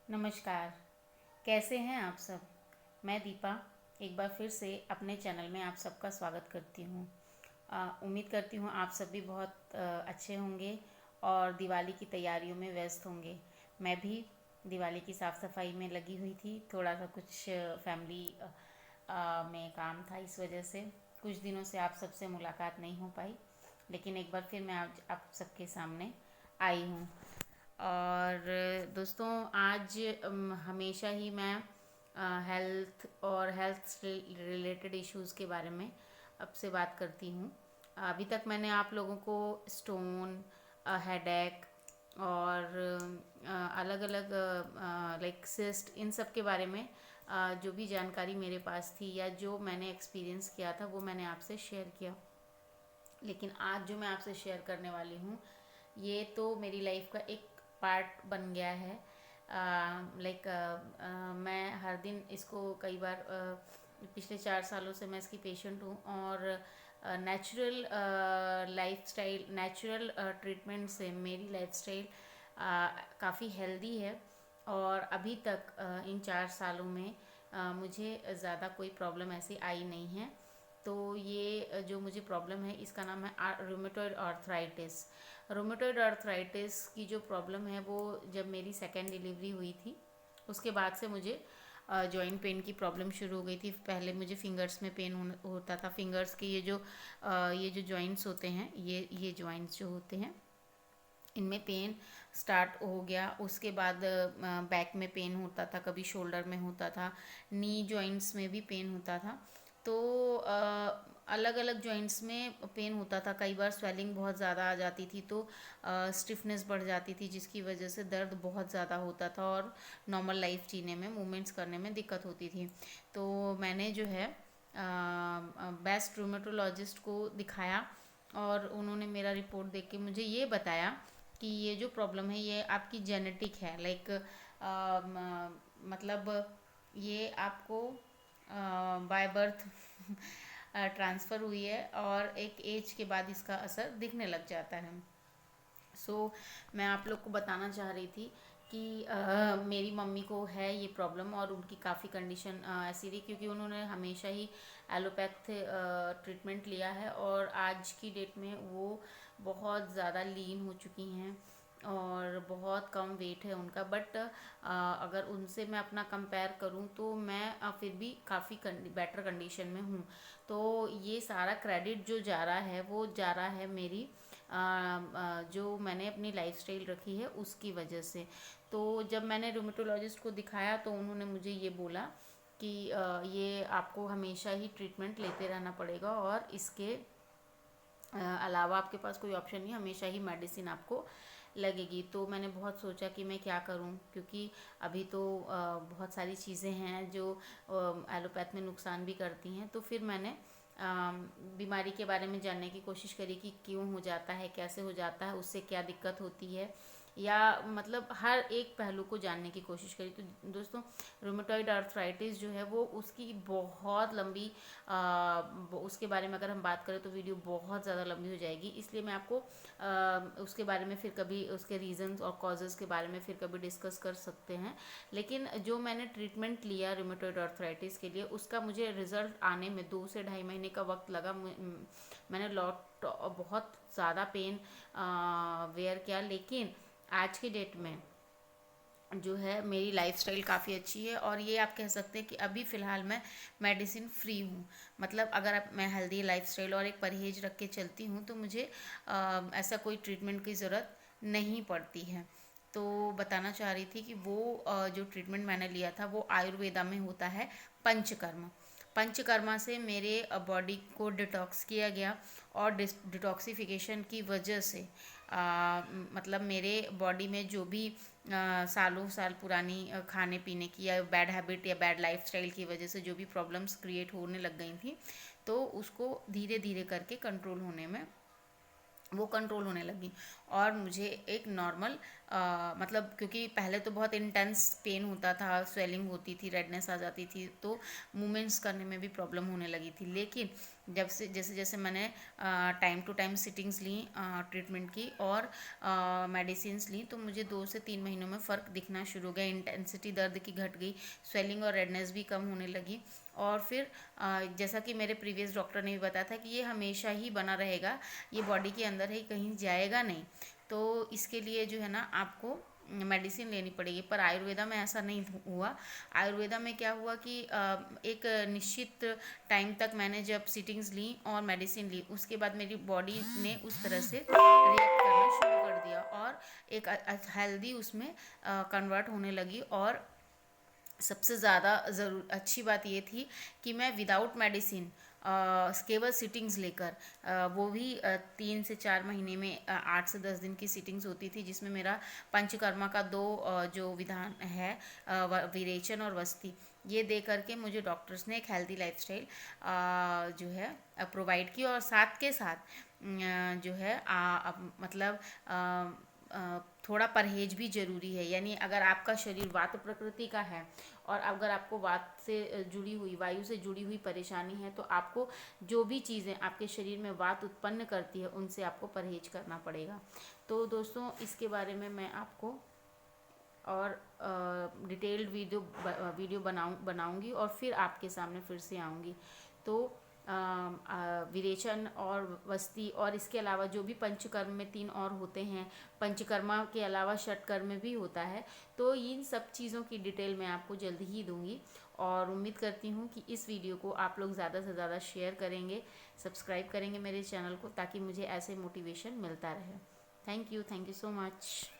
नमस्कार। कैसे हैं आप सब। मैं दीपा एक बार फिर से अपने चैनल में आप सबका स्वागत करती हूँ। उम्मीद करती हूँ आप सब भी बहुत अच्छे होंगे और दिवाली की तैयारियों में व्यस्त होंगे। मैं भी दिवाली की साफ़ सफाई में लगी हुई थी। थोड़ा सा कुछ फैमिली में काम था, इस वजह से कुछ दिनों से आप सबसे मुलाकात नहीं हो पाई, लेकिन एक बार फिर मैं आज आप सबके सामने आई हूँ। और दोस्तों, आज हमेशा ही मैं हेल्थ और हेल्थ से रिलेटेड इश्यूज़ के बारे में अब से बात करती हूँ। अभी तक मैंने आप लोगों को स्टोन, हेडेक और अलग अलग लाइक सिस्ट, इन सब के बारे में जो भी जानकारी मेरे पास थी या जो मैंने एक्सपीरियंस किया था वो मैंने आपसे शेयर किया। लेकिन आज जो मैं आपसे शेयर करने वाली हूँ, ये तो मेरी लाइफ का एक पार्ट बन गया है। लाइक मैं हर दिन इसको कई बार पिछले 4 सालों से मैं इसकी पेशेंट हूँ। और नेचुरल लाइफस्टाइल, नेचुरल ट्रीटमेंट से मेरी लाइफस्टाइल काफ़ी हेल्दी है। और अभी तक इन 4 सालों में मुझे ज़्यादा कोई प्रॉब्लम ऐसी आई नहीं है। तो ये जो मुझे प्रॉब्लम है इसका नाम है रूमेटॉइड आर्थराइटिस। रूमेटॉइड आर्थराइटिस की जो प्रॉब्लम है वो जब मेरी सेकेंड डिलीवरी हुई थी उसके बाद से मुझे जॉइंट पेन की प्रॉब्लम शुरू हो गई थी। पहले मुझे फिंगर्स में पेन होता था। फिंगर्स के ये जो जॉइंट्स होते हैं, ये जॉइंट्स जो होते हैं, इनमें पेन स्टार्ट हो गया। उसके बाद बैक में पेन होता था, कभी शोल्डर में होता था, नी जॉइंट्स में भी पेन होता था। तो अलग अलग जॉइंट्स में पेन होता था। कई बार स्वेलिंग बहुत ज़्यादा आ जाती थी, तो स्टिफनेस बढ़ जाती थी, जिसकी वजह से दर्द बहुत ज़्यादा होता था और नॉर्मल लाइफ जीने में, मूवमेंट्स करने में दिक्कत होती थी। तो मैंने जो है बेस्ट रूमेटोलॉजिस्ट को दिखाया और उन्होंने मेरा रिपोर्ट देख के मुझे ये बताया कि ये जो प्रॉब्लम है ये आपकी जेनेटिक है। लाइक मतलब ये आपको बाय बर्थ ट्रांसफ़र हुई है और एक एज के बाद इसका असर दिखने लग जाता है। मैं आप लोग को बताना चाह रही थी कि मेरी मम्मी को है ये प्रॉब्लम और उनकी काफ़ी कंडीशन ऐसी रही, क्योंकि उन्होंने हमेशा ही एलोपैथ ट्रीटमेंट लिया है और आज की डेट में वो बहुत ज़्यादा लीन हो चुकी हैं और बहुत कम वेट है उनका। बट अगर उनसे मैं अपना कंपेयर करूं तो मैं फिर भी काफ़ी बेटर कंडीशन में हूँ। तो ये सारा क्रेडिट जो जा रहा है वो जा रहा है मेरी जो मैंने अपनी लाइफस्टाइल रखी है उसकी वजह से। तो जब मैंने रूमेटोलॉजिस्ट को दिखाया तो उन्होंने मुझे ये बोला कि ये आपको हमेशा ही ट्रीटमेंट लेते रहना पड़ेगा और इसके अलावा आपके पास कोई ऑप्शन नहीं, हमेशा ही मेडिसिन आपको लगेगी। तो मैंने बहुत सोचा कि मैं क्या करूं, क्योंकि अभी तो बहुत सारी चीज़ें हैं जो एलोपैथ में नुकसान भी करती हैं। तो फिर मैंने बीमारी के बारे में जानने की कोशिश करी कि क्यों हो जाता है, कैसे हो जाता है, उससे क्या दिक्कत होती है, या मतलब हर एक पहलू को जानने की कोशिश करी। तो दोस्तों, रूमेटॉइड आर्थराइटिस जो है वो उसकी बहुत लंबी उसके बारे में अगर हम बात करें तो वीडियो बहुत ज़्यादा लंबी हो जाएगी, इसलिए मैं आपको उसके बारे में फिर कभी, उसके रीजंस और कॉजेज़ के बारे में फिर कभी डिस्कस कर सकते हैं। लेकिन जो मैंने ट्रीटमेंट लिया रूमेटॉइड आर्थराइटिस के लिए, उसका मुझे रिजल्ट आने में 2 से ढाई महीने का वक्त लगा। मैंने बहुत ज़्यादा पेन वेयर किया, लेकिन आज की डेट में जो है मेरी लाइफस्टाइल काफ़ी अच्छी है। और ये आप कह सकते हैं कि अभी फ़िलहाल मैं मेडिसिन फ्री हूँ। मतलब अगर मैं हेल्दी लाइफस्टाइल और एक परहेज रख के चलती हूँ तो मुझे ऐसा कोई ट्रीटमेंट की ज़रूरत नहीं पड़ती है। तो बताना चाह रही थी कि वो जो ट्रीटमेंट मैंने लिया था वो आयुर्वेदा में होता है पंचकर्म। पंचकर्मा से मेरे बॉडी को डिटॉक्स किया गया और डिटॉक्सिफिकेशन की वजह से मतलब मेरे बॉडी में जो भी सालों साल पुरानी खाने पीने की या बैड हैबिट या बैड लाइफस्टाइल की वजह से जो भी प्रॉब्लम्स क्रिएट होने लग गई थी, तो उसको धीरे धीरे करके कंट्रोल होने लगी। और मुझे एक नॉर्मल मतलब क्योंकि पहले तो बहुत इंटेंस पेन होता था, स्वेलिंग होती थी, रेडनेस आ जाती थी, तो मूवमेंट्स करने में भी प्रॉब्लम होने लगी थी। लेकिन जब से जैसे जैसे मैंने टाइम टू टाइम सिटिंग्स ली, ट्रीटमेंट की और मेडिसिन्स ली, तो मुझे 2 से 3 महीनों में फ़र्क दिखना शुरू हो गया। इंटेंसिटी दर्द की घट गई, स्वेलिंग और रेडनेस भी कम होने लगी। और फिर जैसा कि मेरे प्रीवियस डॉक्टर ने भी बताया था कि ये हमेशा ही बना रहेगा, ये बॉडी के अंदर है, कहीं जाएगा नहीं। तो इसके लिए जो है ना आपको मेडिसिन लेनी पड़ेगी। पर आयुर्वेदा में ऐसा नहीं हुआ। आयुर्वेदा में क्या हुआ कि एक निश्चित टाइम तक मैंने जब सिटिंग्स ली और मेडिसिन ली, उसके बाद मेरी बॉडी ने उस तरह से रिएक्ट करना शुरू कर दिया और एक हेल्दी उसमें कन्वर्ट होने लगी। और सबसे ज़्यादा अच्छी बात ये थी कि मैं विदाउट मेडिसिन केवल सिटिंग्स लेकर वो भी 3 से 4 महीने में 8 से 10 दिन की सिटिंग्स होती थी, जिसमें मेरा पंचकर्मा का 2 जो विधान है, विरेचन और वस्ती, ये दे करके मुझे डॉक्टर्स ने एक हेल्दी लाइफस्टाइल जो है प्रोवाइड की। और साथ के साथ जो है मतलब थोड़ा परहेज भी ज़रूरी है। यानी अगर आपका शरीर वात प्रकृति का है और अगर आपको वात से जुड़ी हुई, वायु से जुड़ी हुई परेशानी है, तो आपको जो भी चीज़ें आपके शरीर में वात उत्पन्न करती है उनसे आपको परहेज करना पड़ेगा। तो दोस्तों इसके बारे में मैं आपको और डिटेल्ड वीडियो बनाऊंगी और फिर आपके सामने फिर से आऊँगी। तो विरेचन और वस्ती और इसके अलावा जो भी पंचकर्म में 3 और होते हैं, पंचकर्मा के अलावा षटकर्म भी होता है। तो इन सब चीज़ों की डिटेल मैं आपको जल्दी ही दूंगी और उम्मीद करती हूँ कि इस वीडियो को आप लोग ज़्यादा से ज़्यादा शेयर करेंगे, सब्सक्राइब करेंगे मेरे चैनल को, ताकि मुझे ऐसे मोटिवेशन मिलता रहे। Thank you so much.